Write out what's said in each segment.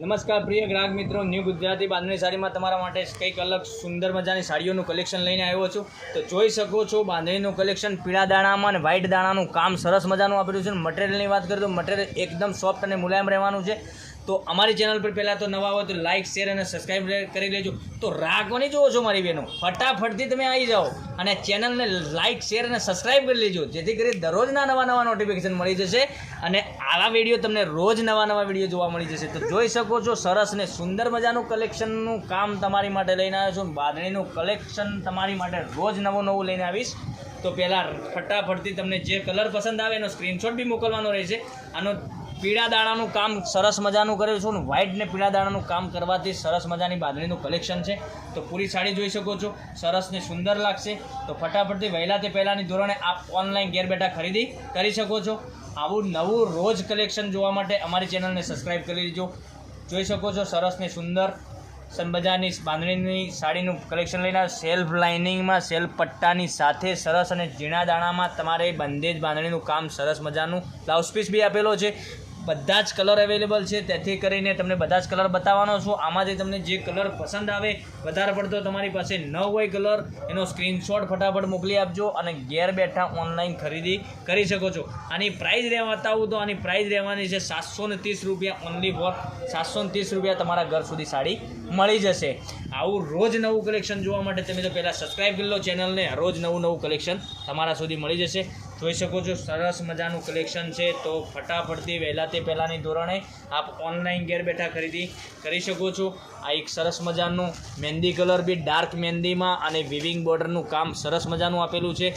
નમસ્કાર પ્રિય ગ્રાહક મિત્રો, ન્યૂ ગુજરાતી બાંધણી સાડીમાં તમારા માટે કંઈક અલગ સુંદર મજાની સાડીઓનું કલેક્શન લઈને આવ્યો છું. તો જોઈ શકો છો બાંધણીનું કલેક્શન પીળા દાણામાં અને વ્હાઇટ દાણાનું કામ સરસ મજાનું આપેલું છે. મટીરિયલની વાત કરીએ તો મટીરિયલ એકદમ સોફ્ટ અને મુલાયમ રહેવાનું છે. તો અમારી ચેનલ પર પહેલાં તો નવા હોય તો લાઇક શેર અને સબસ્ક્રાઈબ કરી લેજો. તો રાખવાની જોવો છો મારી બહેનો, ફટાફટથી તમે આવી જાઓ અને ચેનલને લાઇક શેર અને સબસ્ક્રાઈબ કરી લેજો, જેથી કરી દરરોજના નવા નોટિફિકેશન મળી જશે અને આવા વિડીયો તમને રોજ નવા વિડીયો જોવા મળી જશે. તો જોઈ શકો છો સરસ ને સુંદર મજાનું કલેક્શનનું કામ તમારી માટે લઈને આવ્યો છું. બાંધણીનું કલેક્શન તમારી માટે રોજ નવું લઈને આવીશ. તો પહેલાં ફટાફટથી તમને જે કલર પસંદ આવે એનો સ્ક્રીનશોટ બી મોકલવાનો રહેશે. આનો પીળા દાણાનું કામ સરસ મજાનું કર્યું છું. વ્હાઇટ ને પીળા દાણાનું કામ કરવાથી સરસ મજાની બાંધણીનું કલેક્શન છે. તો પૂરી સાડી જોઈ શકો છો, સરસ ને સુંદર લાગશે. તો ફટાફટથી વહેલા તે પહેલાંની ધોરણે આપ ઓનલાઈન ઘેર બેઠા ખરીદી કરી શકો છો. આવું નવું રોજ કલેક્શન જોવા માટે અમારી ચેનલને સબસ્ક્રાઈબ કરી લેજો. જોઈ શકો છો સરસ ને સુંદર બજારની બાંધણીની સાડીનું કલેક્શન લઈને સેલ્ફ લાઇનિંગમાં સેલ્ફ પટ્ટાની સાથે સરસ અને ઝીણા દાણામાં તમારે બંધેજ બાંધણીનું કામ સરસ મજાનું બ્લાઉઝ પીસ બી આપેલો છે. બધા જ કલર અવેલેબલ છે, તેથી કરીને તમને બધા જ કલર બતાવવાનો છું. આમાંથી તમને જે કલર પસંદ આવે, વધારે પડતો તમારી પાસે ન હોય કલર, એનો સ્ક્રીનશોટ ફટાફટ મોકલી આપજો અને ઘેર બેઠા ઓનલાઈન ખરીદી કરી શકો છો. આની પ્રાઇસ બતાવું તો આની પ્રાઇસ રહેવાની છે 730 રૂપિયા, ઓનલી ફોર 730 રૂપિયા તમારા ઘર સુધી સાડી મળી જશે. આવું રોજ નવું કલેક્શન જોવા માટે તમે તો પહેલાં સબસ્ક્રાઈબ કરી લો ચેનલને. રોજ નવું કલેક્શન તમારા સુધી મળી જશે. જોઈ શકો છો સરસ મજાનું કલેક્શન છે. તો ફટાફટથી વહેલા તે પહેલાંની ધોરણે આપ ઓનલાઈન ઘેર બેઠા ખરીદી કરી શકો છો. આ એક સરસ મજાનું મહેંદી કલર બી ડાર્ક મહેંદીમાં અને વિવિંગ બોર્ડરનું કામ સરસ મજાનું આપેલું છે.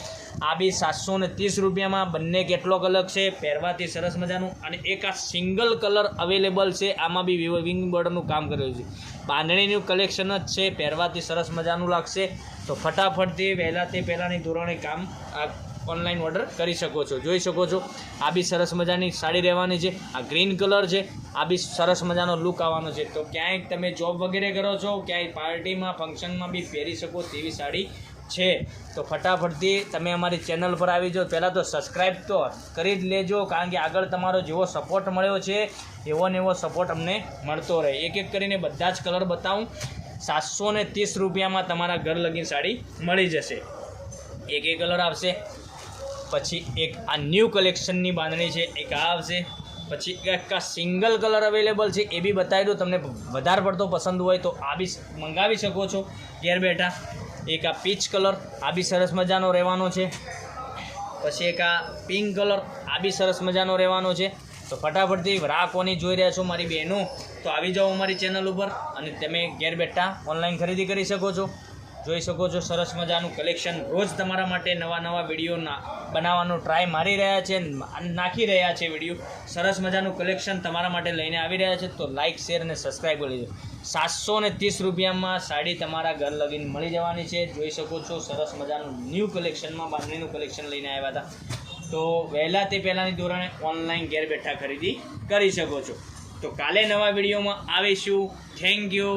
આ બી 730 રૂપિયામાં. બંને કેટલોગ અલગ છે, પહેરવાથી સરસ મજાનું. અને એક આ સિંગલ કલર અવેલેબલ છે, આમાં બી વિવિંગ બોર્ડરનું કામ કરેલું છે. બાંધણીનું કલેક્શન જ છે, પહેરવાથી સરસ મજાનું લાગશે. તો ફટાફટથી વહેલા તે પહેલાંની ધોરણે કામ ઓનલાઈન ઓર્ડર કરી શકો છો. જોઈ શકો છો આ બી સરસ મજાની સાડી રહેવાની છે. આ ગ્રીન કલર છે, આ બી સરસ મજાનો લુક આવવાનો છે. તો ક્યાંય તમે જોબ વગેરે કરો છો, ક્યાંય પાર્ટીમાં ફંક્શનમાં બી પહેરી શકો તેવી સાડી છે. તો ફટાફટથી તમે અમારી ચેનલ પર આવી જાઓ. પહેલાં તો સબસ્ક્રાઈબ તો કરી જ લેજો, કારણ કે આગળ તમારો જેવો સપોર્ટ મળ્યો છે એવો ને એવો સપોર્ટ અમને મળતો રહે. એક એક કરીને બધા જ કલર બતાવું. 730 રૂપિયામાં તમારા ઘર લગીન સાડી મળી જશે. એક કલર આવશે, પછી એક આ ન્યૂ કલેક્શનની બાંધણી છે, એક આ આવશે, પછી એક આ સિંગલ કલર અવેલેબલ છે એ બી બતાવી દો. તમને વધારે પડતો પસંદ હોય તો આ બી મંગાવી શકો છો ઘેર બેઠા. એક આ પીચ કલર, આ બી સરસ મજાનો રહેવાનો છે. પછી એક આ પિંક કલર, આ બી સરસ મજાનો રહેવાનો છે. તો ફટાફટથી રાહ કોની જોઈ રહ્યા છો મારી બહેનો, તો આવી જાઓ અમારી ચેનલ ઉપર અને તમે ઘેર બેઠા ઓનલાઈન ખરીદી કરી શકો છો. જોઈ શકો છો સરસ મજાનું કલેક્શન. રોજ તમારા માટે નવા વિડીયો બનાવવાનો ટ્રાય મારી રહ્યા છે, નાખી રહ્યા છે વિડીયો. સરસ મજાનું કલેક્શન તમારા માટે લઈને આવી રહ્યા છે. તો લાઇક શેર અને સબસ્ક્રાઈબ કરી લેજો. 730 રૂપિયામાં સાડી તમારા ઘર લગીને મળી જવાની છે. જોઈ શકો છો સરસ મજાનું ન્યૂ કલેક્શનમાં બાંધણીનું કલેક્શન લઈને આવ્યા હતા. તો વહેલા તે પહેલાંની ધોરણે ઓનલાઈન ઘેર બેઠા ખરીદી કરી શકો છો. તો કાલે નવા વિડીયોમાં આવીશું. Thank you.